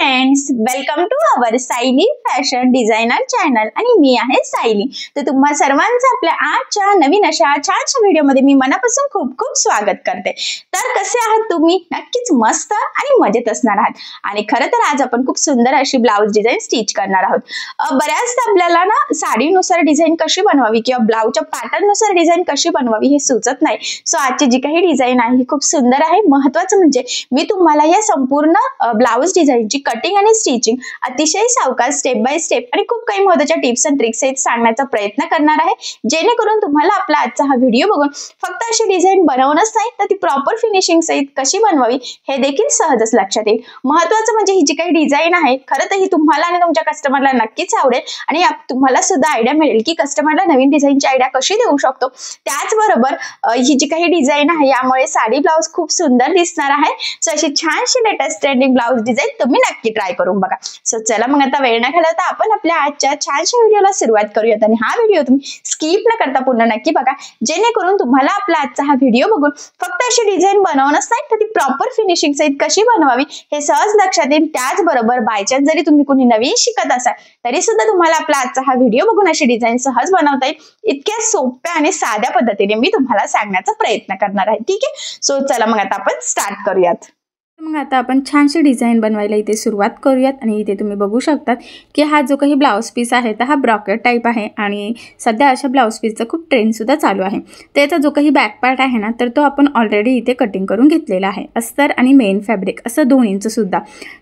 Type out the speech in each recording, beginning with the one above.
Friends, welcome to our Sayali fashion designer channel आणि मी आहे सायली। तर तुम्हा सर्वांचं आपल्या आजच्या नवीन अशा छानशा व्हिडिओमध्ये मी मनापासून खूप खूप स्वागत करते। तर कसे आहात तुम्ही? नक्कीच मस्त आणि मजेत असणार आहात। आणि खरं तर आज आपण खूप सुंदर अशी ब्लाउज डिझाइन स्टिच करणार आहोत। बऱ्याचदा आपल्याला ना साडीनुसार डिझाइन कशी बनवावी किंवा ब्लाउजच्या पॅटर्ननुसार डिझाइन कशी बनवावी हे सुचत नाही। सो आजची जी काही डिझाइन आहे ही खूप सुंदर आहे। महत्त्वाचं म्हणजे मी तुम्हाला या संपूर्ण ब्लाउज डिझाइनची कटिंग आणि स्टिचिंग अतिशय सावकाश स्टेप बाय स्टेप आणि खूप काही महत्त्वाच्या टिप्स आणि ट्रिक्स सहित सांगण्याचा प्रयत्न करणार आहे, जेणेकरून तुम्हाला आपला आजचा हा व्हिडिओ बघून फक्त अशी डिझाइन बनवणच नाही तर ती प्रॉपर फिनिशिंग सहित कशी बनवावी हे देखील सहजच लक्षात येईल। महत्त्वाचं म्हणजे ही जी काही डिझाइन आहे खरं तर ही तुम्हाला आणि तुमच्या कस्टमरला नक्कीच आवडेल आणि तुम्हाला सुद्धा आयडिया मिळेल की कस्टमरला नवीन डिझाइनची आयडिया कशी देऊ शकतो। त्याचबरोबर ही जी काही डिझाइन आहे यामुळे साडी ब्लाउज खूप सुंदर दिसणार आहे। सो अशी छानशी लेटेस्ट ट्रेंडिंग ब्लाउज डिझाइन तुम्ही नक्की ट्राय करून बघा। सो चला मग आता वेळ न घालवता आपण आपल्या आजच्या छानशा व्हिडिओला सुरुवात करूयात आणि हा व्हिडिओ तुम्ही स्किप न करता पूर्ण नक्की बघा, जेणेकरून तुम्हाला आपला आजचा हा व्हिडिओ बघून फक्त अशी डिझाइन बनवणच नाही तर ती प्रॉपर फिनिशिंग सहित कशी बनवावी हे सहज लक्षात येईल। त्याचबरोबर बाय चान्स जरी तुम्ही कोणी नवीन शिकत असाल तरी सुद्धा तुम्हाला आपला आजचा हा व्हिडिओ बघून अशी डिझाइन सहज बनवता येईल। इतक्या सोप्या आणि साध्या पद्धतीने मी तुम्हाला सांगण्याचा प्रयत्न करणार आहे। ठीक आहे, सो चला मग आता आपण स्टार्ट करूयात। मग आता आपण छानशी डिझाइन बनवायला इथे सुरुवात करूयात। आणि इथे तुम्ही बघू शकतात की हा जो काही ब्लाउज पीस आहे तर हा ब्रॉकेट टाइप आहे आणि सध्या अशा ब्लाउज पीसचा खूप ट्रेंड सुद्धा चालू आहे। त्याचा जो काही बॅक पार्ट आहे ना तर तो आपण ऑलरेडी इथे कटिंग करून घेतलेला आहे, अस्तर आणि मेन फॅब्रिक असं 2 इंच सुद्धा।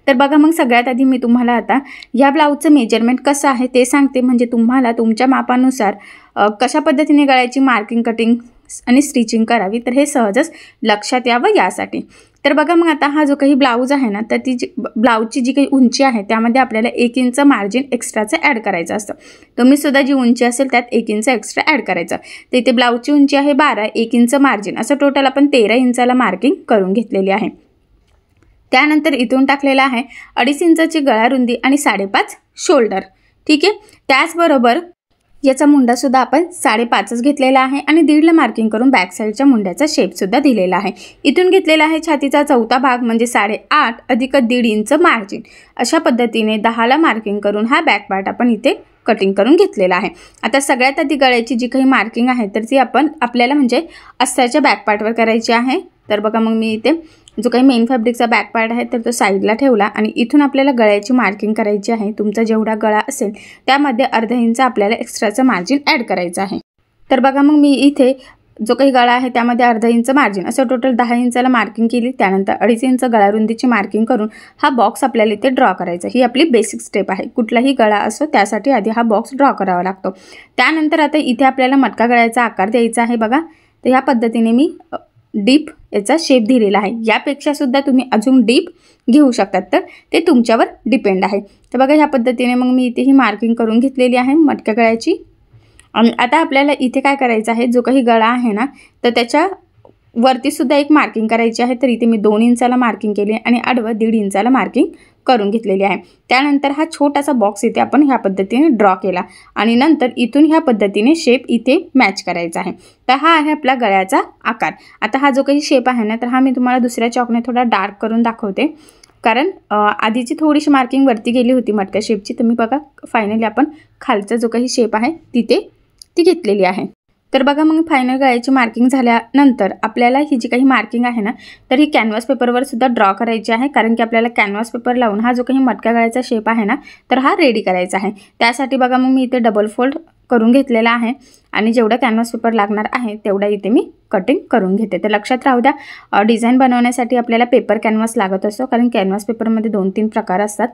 तर बघा मग सगळ्यात आधी मी तुम्हाला आता या ब्लाउजचं मेजरमेंट कसं आहे ते सांगते, म्हणजे तुम्हाला तुमच्या मापानुसार कशा पद्धतीने गळ्याची मार्किंग कटिंग आणि स्टिचिंग करावी तर हे सहजच लक्षात यावं यासाठी। तर बघा मग आता हा जो काही ब्लाउज आहे ना तर ती ब्लाउजची जी काही उंची आहे त्यामध्ये आपल्याला 1 इंच मार्जिन एक्स्ट्राचं ॲड करायचं असतं। तुम्ही सुद्धा जी उंची असेल त्यात 1 इंच एक्स्ट्रा ॲड करायचं। तर इथे ब्लाउजची उंची आहे 12, 1 इंच मार्जिन असं टोटल आपण 13 इंचाला मार्किंग करून घेतलेली आहे। त्यानंतर इथून टाकलेला आहे 2.5 इंचाची गळा रुंदी आणि 5.5 शोल्डर। ठीक आहे, त्याचबरोबर याचा मुंडा सुद्धा आपण 5.5च घेतलेला आहे आणि 1.5ला मार्किंग करून बॅक साईडच्या मुंड्याचा शेप सुद्धा दिलेला आहे। इथून घेतलेला आहे छातीचा चौथा भाग म्हणजे 8.5 अधिक 1.5 इंच मार्जिन। अशा पद्धतीने 10ला मार्किंग करून हा बॅक पार्ट आपण इथे कटिंग करून घेतलेला आहे। आता सगळ्यात आधी गळ्याची जी काही मार्किंग आहे तर ती आपण आपल्याला म्हणजे अस्ताच्या बॅक पार्टवर करायची आहे। तर बघा मग मी इथे जो काही मेन फॅब्रिकचा बॅक पार्ट आहे तर तो साईडला ठेवला आणि इथून आपल्याला गळ्याची मार्किंग करायची आहे। तुमचा जेवढा गळा असेल त्यामध्ये 1/2 इंच आपल्याला एक्स्ट्राचं मार्जिन ॲड करायचं आहे। तर बघा मग मी इथे जो काही गळा आहे त्यामध्ये 1/2 इंच मार्जिन असं टोटल 10 इंचाला मार्किंग केली। त्यानंतर 2.5 इंच गळा रुंदीची मार्किंग करून हा बॉक्स आपल्याला इथे ड्रॉ करायचा। ही आपली बेसिक स्टेप आहे, कुठलाही गळा असो त्यासाठी आधी हा बॉक्स ड्रॉ करावा लागतो। त्यानंतर आता इथे आपल्याला मटका गळ्याचा आकार द्यायचा आहे। बघा तर ह्या पद्धतीने मी डीप याचा शेप दिलेला आहे, यापेक्षा सुद्धा तुम्ही अजून डीप घेऊ शकतात, तर ते तुमच्यावर डिपेंड आहे। तर बघा ह्या पद्धतीने मग मी इथे ही मार्किंग करून घेतलेली आहे मटक्या गळ्याची। आणि आता आपल्याला इथे काय करायचं आहे, जो काही गळा आहे ना तर त्याच्या वरती सुद्धा एक मार्किंग करायची आहे। तर इथे मी 2 इंचाला मार्किंग केली आणि आडवं 1.5 इंचाला मार्किंग करून घेतलेली आहे। त्यानंतर हा छोटासा बॉक्स इथे आपण ह्या पद्धतीने ड्रॉ केला आणि नंतर इथून ह्या पद्धतीने शेप इथे मॅच करायचा आहे। तर हा आहे आपला गळ्याचा आकार। आता हा जो काही शेप आहे ना तर हा मी तुम्हाला दुसऱ्या चॉकने थोडा डार्क करून दाखवते, कारण आधीची थोडीशी मार्किंग वरती गेली होती मटक्या शेपची। तुम्ही बघा फायनली आपण खालचा जो काही शेप आहे तिथे ती घेतलेली आहे। तर बघा मग फायनल गळ्याची मार्किंग झाल्यानंतर आपल्याला ही जी काही मार्किंग आहे ना तर ही कॅनव्हास पेपरवर सुद्धा ड्रॉ करायची आहे, कारण की आपल्याला कॅनव्हास पेपर लावून हा जो काही मटक्या गळ्याचा शेप आहे ना तर हा रेडी करायचा आहे। त्यासाठी बघा मग मी इथे डबल फोल्ड करून घेतलेला आहे आणि जेवढा कॅनव्हास पेपर लागणार आहे तेवढा इथे मी कटिंग करून घेते। तर लक्षात राहू द्या डिझाईन बनवण्यासाठी आपल्याला पेपर कॅनव्हास लागत असतो, कारण कॅनव्हास पेपरमध्ये 2-3 प्रकार असतात।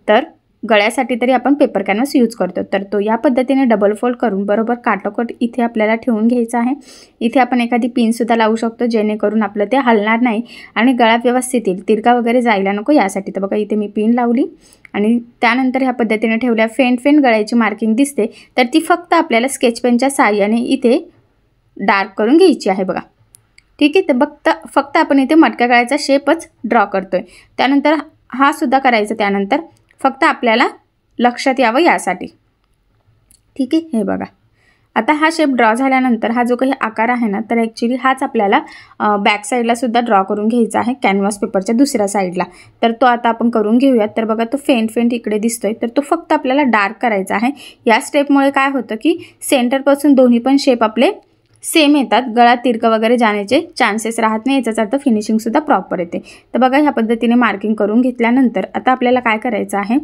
तर गळ्यासाठी तरी आपण पेपर कॅनव्हास यूज करतो। तर तो या पद्धतीने डबल फोल्ड करून बरोबर काटोकट इथे आपल्याला ठेवून घ्यायचा आहे। इथे आपण एखादी पिनसुद्धा लावू शकतो, जेणेकरून आपलं ते हलणार नाही आणि गळा व्यवस्थित येईल, तिरका वगैरे जायला नको यासाठी। तर बघा इथे मी पिन लावली आणि त्यानंतर ह्या पद्धतीने ठेवल्या। फेंट गळ्याची मार्किंग दिसते तर ती फक्त आपल्याला स्केच पेनच्या साहाय्याने इथे डार्क करून घ्यायची आहे। बघा ठीक आहे, तर फक्त आपण इथे मटक्या गळ्याचा शेपच ड्रॉ करतोय। त्यानंतर हा सुद्धा करायचा, त्यानंतर फक्त आपल्याला लक्षात यावं यासाठी। ठीक आहे, हे बघा आता हा शेप ड्रॉ झाल्यानंतर हा जो काही आकार आहे ना, तर ॲक्च्युली हाच आपल्याला बॅक साईडला सुद्धा ड्रॉ करून घ्यायचा आहे कॅनव्हास पेपरच्या दुसऱ्या साईडला. तर तो आता आपण करून घेऊयात. तर बघा तो फेंट इकडे दिसतोय, तर तो फक्त आपल्याला डार्क करायचा आहे. या स्टेपमुळे काय होतं की सेंटरपासून दोन्ही पण शेप आपले सेम येतात, गळा तिरकं वगैरे जाण्याचे चान्सेस राहत नाही, याचाच अर्थ फिनिशिंगसुद्धा प्रॉपर येते. तर बघा ह्या पद्धतीने मार्किंग करून घेतल्यानंतर आता आपल्याला काय करायचं आहे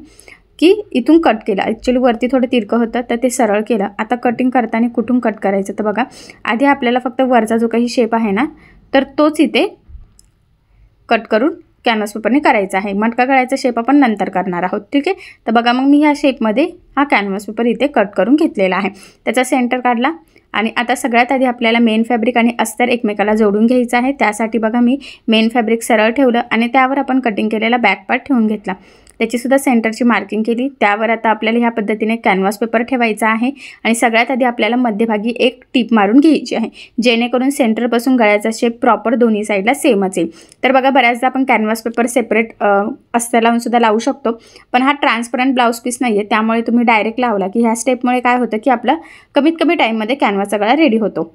की इथून कट केलं. ॲक्च्युली वरती थोडं तिरकं होतं तर ते सरळ केलं. आता कटिंग करताना कुठून कट करायचं, तर बघा आधी आपल्याला फक्त वरचा जो काही शेप आहे ना, तर तोच इथे कट करून कॅनव्हास पेपरने करायचा आहे. मटका गळ्याचा शेप आपण नंतर करणार आहोत, ठीक आहे. तर बघा मग मी ह्या शेपमध्ये हा कॅनव्हास पेपर इथे कट करून घेतलेला आहे. त्याचा सेंटर काढला आणि आता सगळ्यात आधी आपल्याला मेन फॅब्रिक आणि अस्तर एकमेकाला जोडून घ्यायचं आहे. त्यासाठी बघा मी मेन फॅब्रिक सरळ ठेवलं आणि त्यावर आपण कटिंग केलेला बॅक पार्ट ठेवून घेतला. त्याचीसुद्धा सेंटरची मार्किंग केली. त्यावर आता आपल्याला ह्या पद्धतीने कॅनव्हास पेपर ठेवायचा आहे आणि सगळ्यात आधी आपल्याला मध्यभागी एक टीप मारून घ्यायची आहे, जेणेकरून सेंटरपासून गळ्याचा शेप प्रॉपर दोन्ही साईडला सेमच येईल. तर बघा बऱ्याचदा आपण कॅनव्हास पेपर सेपरेट अस्तर लावून सुद्धा लावू शकतो, पण हा ट्रान्सपरंट ब्लाऊज पीस नाही आहे, त्यामुळे तुम्ही डायरेक्ट लावला की ह्या स्टेपमुळे काय होतं की आपला कमीत कमी टाईममध्ये कॅनव्हासचा गळा रेडी होतो.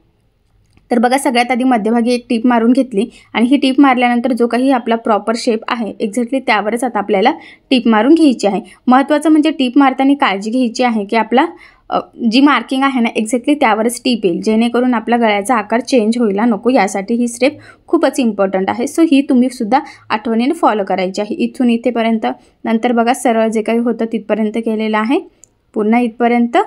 तर बघा सगळ्यात आधी मध्यभागी एक टीप मारून घेतली आणि ही टीप मारल्यानंतर जो काही आपला प्रॉपर शेप आहे एक्झॅक्टली त्यावरच आता आपल्याला टीप मारून घ्यायची आहे. महत्त्वाचं म्हणजे टीप मारताना काळजी घ्यायची आहे की आपला जी मार्किंग आहे ना एक्झॅक्टली त्यावरच टीप येईल, जेणेकरून आपला गळ्याचा आकार चेंज व्हायला नको. यासाठी ही स्टेप खूपच इम्पॉर्टंट आहे. सो ही तुम्ही सुद्धा आठवणीने फॉलो करायची आहे. इथून इथेपर्यंत, नंतर बघा सरळ जे काही होतं तिथपर्यंत केलेलं आहे, पुन्हा इथपर्यंत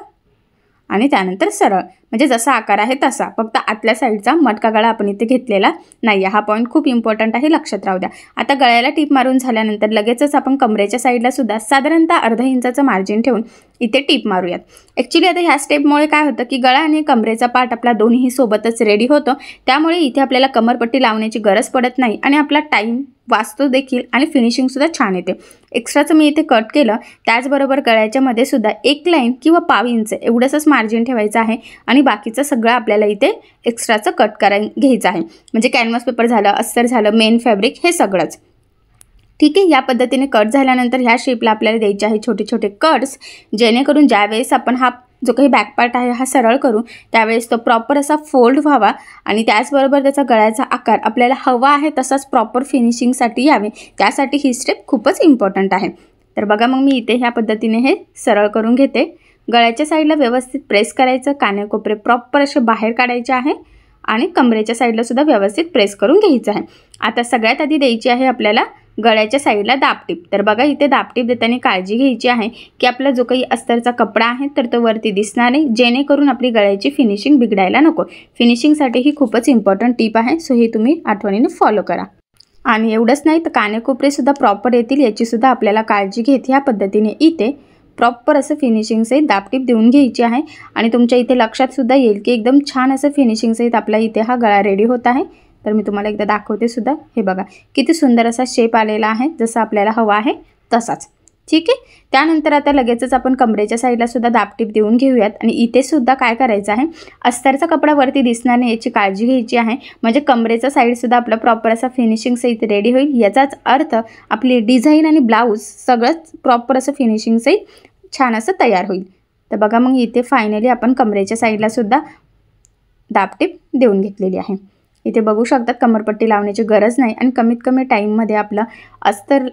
आणि त्यानंतर सरळ, म्हणजे जसा आकार आहे तसा, फक्त आतल्या साईडचा मटका गळा आपण इथे घेतलेला नाही आहे. हा पॉईंट खूप इम्पॉर्टंट आहे, लक्षात राहू द्या. आता गळ्याला टीप मारून झाल्यानंतर लगेचच आपण कमरेच्या साईडला सुद्धा साधारणतः अर्धा इंचाचं मार्जिन ठेवून इथे टीप मारूयात. ॲक्च्युली आता ह्या स्टेपमुळे काय होतं की गळा आणि कमरेचा पार्ट आपला दोन्ही सोबतच रेडी होतो, त्यामुळे इथे आपल्याला कमरपट्टी लावण्याची गरज पडत नाही आणि आपला टाईम वाचतो देखील आणि फिनिशिंगसुद्धा छान येते. एक्स्ट्राचं मी इथे कट केलं. त्याचबरोबर गळ्याच्या मध्ये सुद्धा एक लाईन किंवा पाव इंच एवढंच मार्जिन ठेवायचं आहे आणि बाकीचं सगळं आपल्याला इथे एक्स्ट्राचं कट घ्यायचं आहे. म्हणजे कॅनव्हास पेपर झालं, अस्तर झालं, मेन फॅब्रिक, हे सगळंच, ठीक आहे. या पद्धतीने कट झाल्यानंतर ह्या शेपला आपल्याला द्यायचे आहे छोटे छोटे कट्स, जेणेकरून ज्यावेळेस आपण हा जो काही बॅक पार्ट आहे हा सरळ करू त्यावेळेस तो प्रॉपर असा फोल्ड व्हावा आणि त्याचबरोबर त्याचा गळ्याचा आकार आपल्याला हवा आहे तसाच प्रॉपर फिनिशिंगसाठी यावे, त्यासाठी ही स्टेप खूपच इम्पॉर्टंट आहे. तर बघा मग मी इथे ह्या पद्धतीने हे सरळ करून घेते. गळ्याच्या साईडला व्यवस्थित प्रेस करायचं, कानेकोपरे प्रॉपर असे बाहेर काढायचे आहे आणि कमरेच्या साईडला सुद्धा व्यवस्थित प्रेस करून घ्यायचं आहे. आता सगळ्यात आधी द्यायची आहे आपल्याला गळ्याच्या साईडला दाबटीप. तर बघा इथे दाबटीप देताना काळजी घ्यायची आहे की आपला जो काही अस्तरचा कपडा आहे तर तो वरती दिसणार नाही, जेणेकरून आपली गळ्याची फिनिशिंग बिघडायला नको. फिनिशिंगसाठी ही खूपच इम्पॉर्टंट टीप आहे, सो ही तुम्ही आठवणीने फॉलो करा. आणि एवढंच नाही तर कानेकोपरेसुद्धा प्रॉपर येतील याचीसुद्धा आपल्याला काळजी घेत ह्या पद्धतीने इथे प्रॉपर असं फिनिशिंगसहित दाबटीप देऊन घ्यायची आहे आणि तुमच्या इथे लक्षात सुद्धा येईल की एकदम छान असं फिनिशिंगसहित आपला इथे हा गळा रेडी होत आहे. तर मी तुम्हाला एकदा दाखवते सुद्धा. हे बघा किती सुंदर असा शेप आलेला आहे, जसं आपल्याला हवा आहे तसाच, ठीक आहे. त्यानंतर आता लगेचच आपण कमरेच्या साईडला सुद्धा दाबटीप देऊन घेऊयात आणि इथे सुद्धा काय करायचं आहे, अस्तरचा कपडा वरती दिसणार नाही याची काळजी घ्यायची आहे, म्हणजे कमरेचा साईडसुद्धा आपला प्रॉपर असा फिनिशिंगसहित रेडी होईल. याचाच अर्थ आपली डिझाईन आणि ब्लाऊज सगळंच प्रॉपर असं फिनिशिंगसहित छान असं तयार होईल. तर बघा मग इथे फायनली आपण कमरेच्या साईडला सुद्धा दाबटीप देऊन घेतलेली आहे. इथे बघू शकतात कमरपट्टी लावण्याची गरज नाही आणि कमीत कमी टाईममध्ये आपलं अस्तर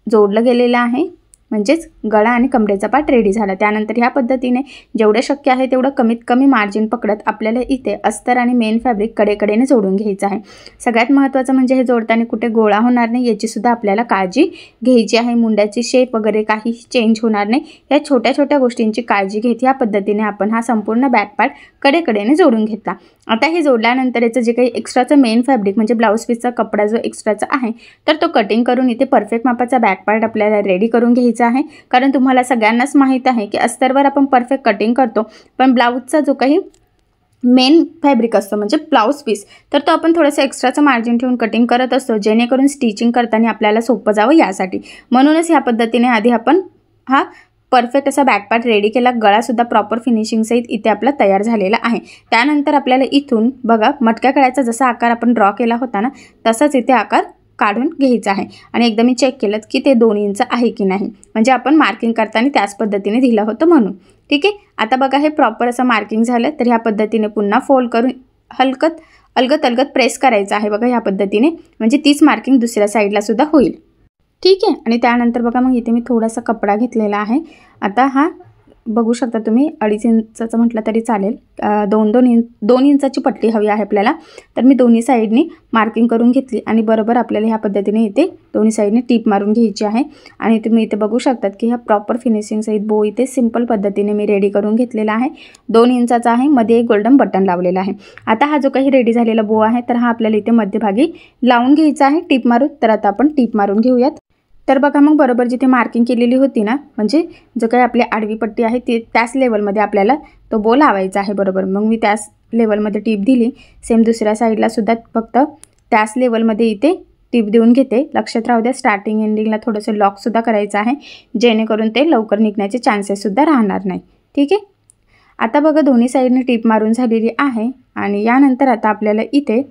जोडलं गेलेलं आहे, म्हणजेच गळा आणि कमरेचा पार्ट रेडी झाला. त्यानंतर ह्या पद्धतीने जेवढं शक्य आहे तेवढं कमीत कमी मार्जिन पकडत आपल्याला इथे अस्तर आणि मेन फॅब्रिक कडेकडेने जोडून घ्यायचं आहे. सगळ्यात महत्त्वाचं म्हणजे हे जोडताना कुठे गोळा होणार नाही याचीसुद्धा आपल्याला काळजी घ्यायची आहे. मुंड्याची शेप वगैरे काही चेंज होणार नाही, या छोट्या छोट्या गोष्टींची काळजी घेत या पद्धतीने आपण हा संपूर्ण बॅक पार्ट कडेकडेने जोडून घेतला. आता हे जोडल्यानंतर याचं जे काही एक्स्ट्राचं मेन फॅब्रिक म्हणजे ब्लाऊज पीसचा कपडा जो एक्स्ट्राचा आहे तर तो कटिंग करून इथे परफेक्ट मापाचा बॅक पार्ट आपल्याला रेडी करून घ्यायचा आहे. कारण तुम्हाला सगळ्यांनाच माहीत आहे की अस्तरवर आपण परफेक्ट कटिंग करतो, पण ब्लाऊजचा जो काही मेन फॅब्रिक असतो म्हणजे ब्लाऊज पीस तर तो आपण थोडंसं एक्स्ट्राचं मार्जिन ठेवून कटिंग करत असतो, जेणेकरून स्टिचिंग करताना आपल्याला सोपं जावं यासाठी. म्हणूनच ह्या पद्धतीने आधी आपण हा परफेक्ट असा बॅक पार्ट रेडी केला. गळासुद्धा प्रॉपर फिनिशिंगसहित इथे आपला तयार झालेला आहे. त्यानंतर आपल्याला इथून बघा मटक्या गळ्याचा जसा आकार आपण ड्रॉ केला होता ना तसाच इथे आकार काढून घ्यायचं आहे आणि एकदा मी चेक केलं की ते 2 इंच आहे की नाही, म्हणजे आपण मार्किंग करताना त्याच पद्धतीने दिलं होतं म्हणून. ठीक आहे, आता बघा हे प्रॉपर असं मार्किंग झालं. तर ह्या पद्धतीने पुन्हा फोल्ड करून अलगत प्रेस करायचं आहे बघा ह्या पद्धतीने, म्हणजे तीच मार्किंग दुसऱ्या साईडला सुद्धा होईल. ठीक आहे, आणि त्यानंतर बघा मग इथे मी थोडासा कपडा घेतलेला आहे. आता हा बघू शकता तुम्ही 2.5 इंचाचा म्हटलं तरी चालेल. 2 इंचाची पट्टी हवी आहे आपल्याला. तर मी दोन्ही साईडनी मार्किंग करून घेतली आणि बरोबर आपल्याला ह्या पद्धतीने इथे दोन्ही साईडने टीप मारून घ्यायची आहे. आणि तुम्ही इथे बघू शकतात की ह्या प्रॉपर फिनिशिंग सहित बो इथे सिंपल पद्धतीने मी रेडी करून घेतलेला आहे. 2 इंचाचा आहे, मध्ये एक गोल्डन बटन लावलेला आहे. आता हा जो काही रेडी झालेला बो आहे तर हा आपल्याला इथे मध्यभागी लावून घ्यायचा आहे टीप मारून. तर आता आपण टीप मारून घेऊयात. तर बघा मग बरोबर जिथे मार्किंग केलेली होती ना, म्हणजे जो काही आपली आडवी पट्टी आहे ती त्याच लेवलमध्ये आपल्याला तो बो लावायचा आहे बरोबर. मग मी त्याच लेवलमध्ये टीप दिली. सेम दुसऱ्या साईडला सुद्धा फक्त त्याच लेवलमध्ये इथे टीप देऊन घेते. लक्षात राहू द्या स्टार्टिंग एंडिंगला थोडंसं लॉकसुद्धा करायचं आहे, जेणेकरून ते लवकर निघण्याचे चान्सेससुद्धा राहणार नाही. ठीक आहे, आता बघा दोन्ही साईडने टीप मारून झालेली आहे. आणि यानंतर आता आपल्याला इथे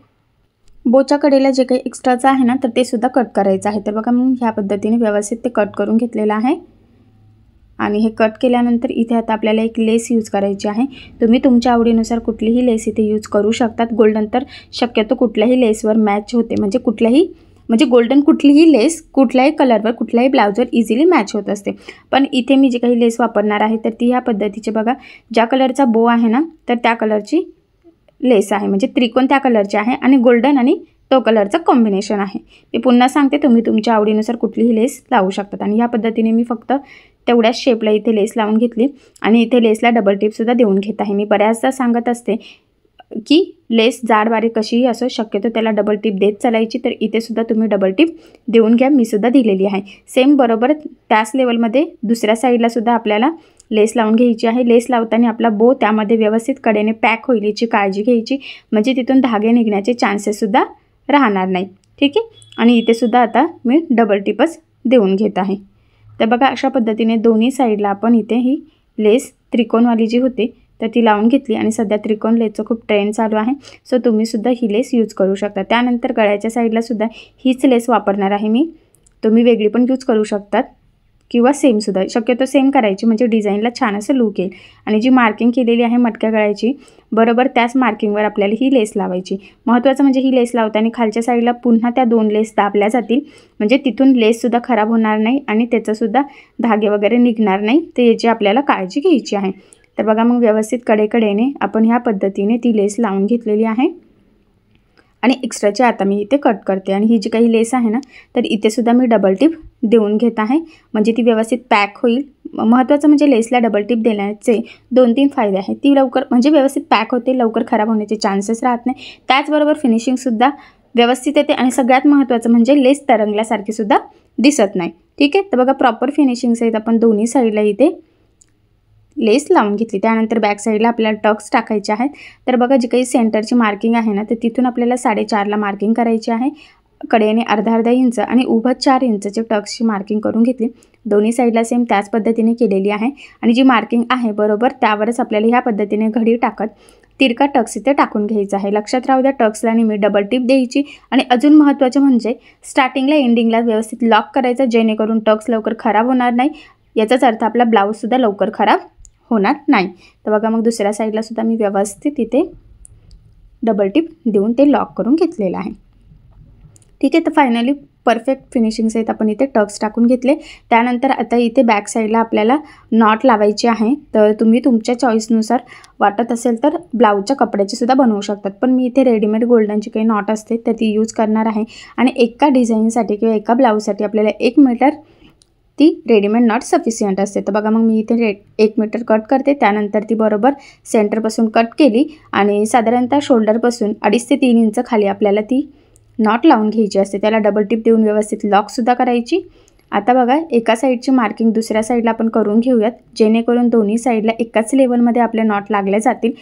बोच्या कडेला जे काही एक्स्ट्राचं आहे ना तर ते सुद्धा कट करायचं आहे. तर बघा मग ह्या पद्धतीने व्यवस्थित ते कट करून घेतलेलं आहे. आणि हे कट केल्यानंतर इथे आता आपल्याला एक लेस यूज करायची आहे. तुम्ही तुमच्या आवडीनुसार कुठलीही लेस इथे यूज करू शकतात. गोल्डन तर शक्यतो कुठल्याही लेसवर मॅच होते, म्हणजे गोल्डन कुठलीही लेस कुठल्याही कलरवर कुठल्याही ब्लाउजवर इझिली मॅच होत असते. पण इथे मी जे काही लेस वापरणार आहे तर ती ह्या पद्धतीचे बघा, ज्या कलरचा बो आहे ना तर त्या कलरची लेस आहे, म्हणजे त्रिकोण त्या कलरचे आहे आणि गोल्डन आणि तो कलरचं कॉम्बिनेशन आहे. मी पुन्हा सांगते, तुम्ही तुमच्या आवडीनुसार कुठलीही लेस लावू शकतात. आणि ह्या पद्धतीने मी फक्त तेवढ्याच शेपला इथे लेस लावून घेतली आणि इथे लेसला डबल टिपसुद्धा देऊन घेत आहे. मी बऱ्याचदा सांगत असते की लेस जाड बारीक कशीही असो शक्यतो त्याला डबल टिप देत चालायची. तर इथे सुद्धा तुम्ही डबल टिप देऊन घ्या, मी सुद्धा दिलेली आहे. सेम बरोबर त्याच लेवलमध्ये दुसऱ्या साईडला सुद्धा आपल्याला लेस लावून घ्यायची आहे. लेस लावताना आपला बो त्यामध्ये व्यवस्थित कडेने पॅक होईल याची काळजी घ्यायची, म्हणजे तिथून धागे निघण्याचे चान्सेससुद्धा राहणार नाही. ठीक आहे, आणि इथे सुद्धा आता मी डबल टिपच देऊन घेत आहे. तर बघा अशा पद्धतीने दोन्ही साईडला आपण इथे ही लेस त्रिकोणवाली जी होती तर ती लावून घेतली. आणि सध्या त्रिकोण लेसचं खूप ट्रेंड चालू आहे, सो तुम्ही सुद्धा ही लेस यूज करू शकता. त्यानंतर गळ्याच्या साईडला सुद्धा हीच लेस वापरणार आहे मी. तुम्ही वेगळी पण यूज करू शकतात किंवा सेमसुद्धा, शक्यतो सेम करायची म्हणजे डिझाईनला छान असं लूक येईल. आणि जी मार्किंग केलेली आहे मटक्या गळ्याची बरोबर त्याच मार्किंगवर आपल्याला ही लेस लावायची. महत्त्वाचं म्हणजे ही लेस लावताना खालच्या साईडला पुन्हा त्या 2 लेस दाबल्या जातील, म्हणजे तिथून लेससुद्धा खराब होणार नाही आणि त्याचंसुद्धा धागे वगैरे निघणार नाही. तर याची आपल्याला काळजी घ्यायची आहे. तर बघा मग व्यवस्थित कडेकडेने आपण ह्या पद्धतीने ती लेस लावून घेतलेली आहे. आणि एक्स्ट्राची आता मी इथे कट करते. आणि ही जी काही लेस आहे ना तर इथे सुद्धा मी डबल टिप देऊन घेत आहे, म्हणजे ती व्यवस्थित पॅक होईल. महत्त्वाचं म्हणजे लेसला डबल टिप देण्याचे 2-3 फायदे आहेत. ती लवकर म्हणजे व्यवस्थित पॅक होते, लवकर खराब होण्याचे चान्सेस राहत नाही. त्याचबरोबर फिनिशिंगसुद्धा व्यवस्थित येते आणि सगळ्यात महत्त्वाचं म्हणजे लेस तरंगल्यासारखी सुद्धा दिसत नाही. ठीक आहे, तर बघा प्रॉपर फिनिशिंग सहित आपण दोन्ही साईडला इथे लेस लावून घेतली. त्यानंतर बॅक साईडला आपल्याला टक्स टाकायचे आहेत. तर बघा जी काही सेंटरची मार्किंग आहे ना तर तिथून आपल्याला 4.5ला मार्किंग करायची आहे. कडेने अर्धा इंच आणि उभं 4 इंचचे टक्सची मार्किंग करून घेतली. दोन्ही साईडला सेम त्याच पद्धतीने केलेली आहे. आणि जी मार्किंग आहे बरोबर त्यावरच आपल्याला ह्या पद्धतीने घडी टाकत तिरका टक्स इथे टाकून घ्यायचा आहे. लक्षात राहू द्या टक्सला नेहमी डबल टिप द्यायची. आणि अजून महत्त्वाचं म्हणजे स्टार्टिंगला एंडिंगला व्यवस्थित लॉक करायचं, जेणेकरून टक्स लवकर खराब होणार नाही. याचाच अर्थ आपला ब्लाऊजसुद्धा लवकर खराब होणार नाही. तर बघा मग दुसऱ्या साईडला सुद्धा मी व्यवस्थित इथे डबल टिप देऊन ते लॉक करून घेतलेलं आहे. ठीक आहे, तर फायनली परफेक्ट फिनिशिंग सहित आपण इथे टक्स टाकून घेतले. त्यानंतर आता इथे बॅक साईडला आपल्याला नॉट लावायची आहे. तर तुम्ही तुमच्या चॉईसनुसार वाटत असेल तर ब्लाऊजच्या कपड्याची सुद्धा बनवू शकतात, पण मी इथे रेडीमेड गोल्डनची काही नॉट असते तर ती यूज करणार आहे. आणि एका डिझाईनसाठी किंवा एका ब्लाऊजसाठी आपल्याला 1 मीटर ती रेडीमेड नॉट सफिशियंट असते. तर बघा मग मी इथे 1 मीटर कट करते. त्यानंतर ती बरोबर सेंटरपासून कट केली आणि साधारणतः शोल्डरपासून 2.5 ते 3 इंच खाली आपल्याला ती नॉट लावून घ्यायची असते. त्याला डबल टिप देऊन व्यवस्थित लॉकसुद्धा करायची. आता बघा एका साईडची मार्किंग दुसऱ्या साईडला आपण करून घेऊयात, जेणेकरून दोन्ही साईडला एकाच लेवलमध्ये आपले नॉट लागले जातील,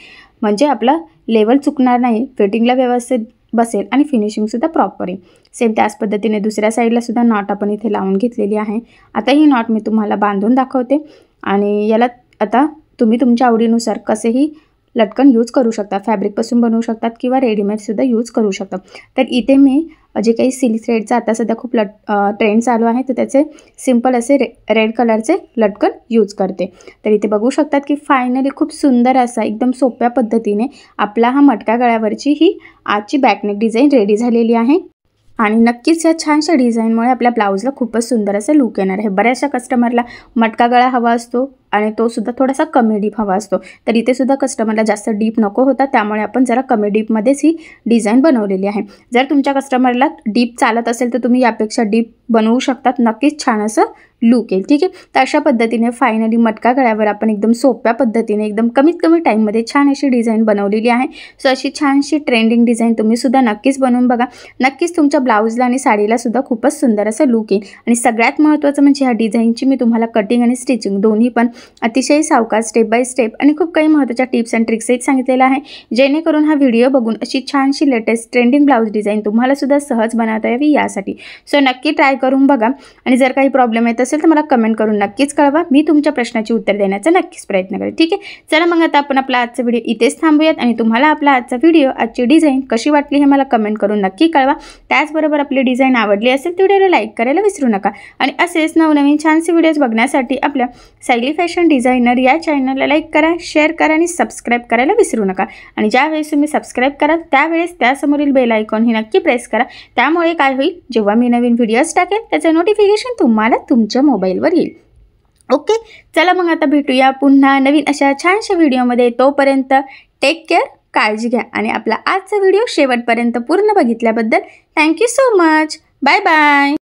म्हणजे आपलं लेवल चुकणार नाही, फिटिंगला व्यवस्थित बसेल आणि फिनिशिंगसुद्धा प्रॉपर आहे. सेम त्याच पद्धतीने दुसऱ्या साईडला सुद्धा नॉट आपण इथे लावून घेतलेली आहे. आता ही नॉट मी तुम्हाला बांधून दाखवते आणि याला आता तुम्ही तुमच्या आवडीनुसार कसेही लटकन यूज करू शकता, फॅब्रिकपासून बनवू शकतात किंवा रेडीमेडसुद्धा यूज करू शकता. तर इथे मी जे काही सिल्क थ्रेडचा आता सध्या खूप ट्रेंड चालू आहे, तर त्याचे सिंपल असे रेड कलरचे लटकन यूज करते. तर इथे बघू शकतात की फायनली खूप सुंदर असा एकदम सोप्या पद्धतीने आपला हा मटका गळ्यावरची ही आजची बॅकनेक डिझाईन रेडी झालेली आहे. आणि नक्कीच या छानशा डिझाईनमुळे आपल्या ब्लाऊजला खूपच सुंदर असं लुक येणार आहे. बऱ्याचशा कस्टमरला मटका गळा हवा असतो आणि तो सुद्धा थोडासा कमी डीप हवा असतो, तर इथे सुद्धा कस्टमरला जास्त डीप नको होता, त्यामुळे आपण जरा कमी डीपमध्येच ही डिझाईन बनवलेली आहे. जर तुमच्या कस्टमरला डीप चालत असेल तर तुम्ही यापेक्षा डीप बनवू शकतात, नक्कीच छान असं लुक येईल. ठीक आहे, तर अशा पद्धतीने फायनली मटका गळ्यावर आपण एकदम सोप्या पद्धतीने एकदम कमीत कमी टाईममध्ये छान अशी डिझाईन बनवलेली आहे. सो अशी छानशी ट्रेंडिंग डिझाईन तुम्ही सुद्धा नक्कीच बनवून बघा. नक्कीच तुमच्या ब्लाऊजला आणि साडीला सुद्धा खूपच सुंदर असं लुक येईल. आणि सगळ्यात महत्त्वाचं म्हणजे ह्या डिझाईनची मी तुम्हाला कटिंग आणि स्टिचिंग दोन्ही पण अतिशय सावकाश स्टेप बाय स्टेप आणि खूप काही महत्त्वाच्या टिप्स अँड ट्रिक्सही सांगितलेलं आहे, जेणेकरून हा व्हिडिओ बघून अशी छानशी लेटेस्ट ट्रेंडिंग ब्लाऊज डिझाईन तुम्हाला सुद्धा सहज बनवता यावी यासाठी. सो नक्की ट्राय करून बघा आणि जर काही प्रॉब्लेम येत असेल तर मला कमेंट करून नक्कीच कळवा. मी तुमच्या प्रश्नाची उत्तर देण्याचा नक्कीच प्रयत्न करेन. ठीक आहे, चला मग आता आपण आपला आजचा व्हिडिओ इथेच थांबूयात आणि तुम्हाला आपला आजचा व्हिडिओ, आजची डिझाईन कशी वाटली हे मला कमेंट करून नक्की कळवा. त्याचबरोबर आपली डिझाईन आवडली असेल तर व्हिडिओला लाईक करायला विसरू नका. आणि असेच नवनवीन छानसे व्हिडिओज बघण्यासाठी आपल्या सायली फॅशन डिझायनर या चॅनलला लाईक करा, शेअर करा आणि सबस्क्राईब करायला विसरू नका. आणि ज्यावेळेस तुम्ही सबस्क्राईब कराल त्यावेळेस त्यासमोरील बेल आयकॉन ही नक्की प्रेस करा. त्यामुळे काय होईल, जेव्हा मी नवीन व्हिडिओज टाकेल त्याचं नोटिफिकेशन तुम्हाला तुमच्या मोबाईलवर येईल. ओके, चला मग आता भेटूया पुन्हा नवीन अशा छानशा व्हिडिओमध्ये. तोपर्यंत टेक केअर, काळजी घ्या आणि आपला आजचा व्हिडिओ शेवटपर्यंत पूर्ण बघितल्याबद्दल thank you so much. Bye bye.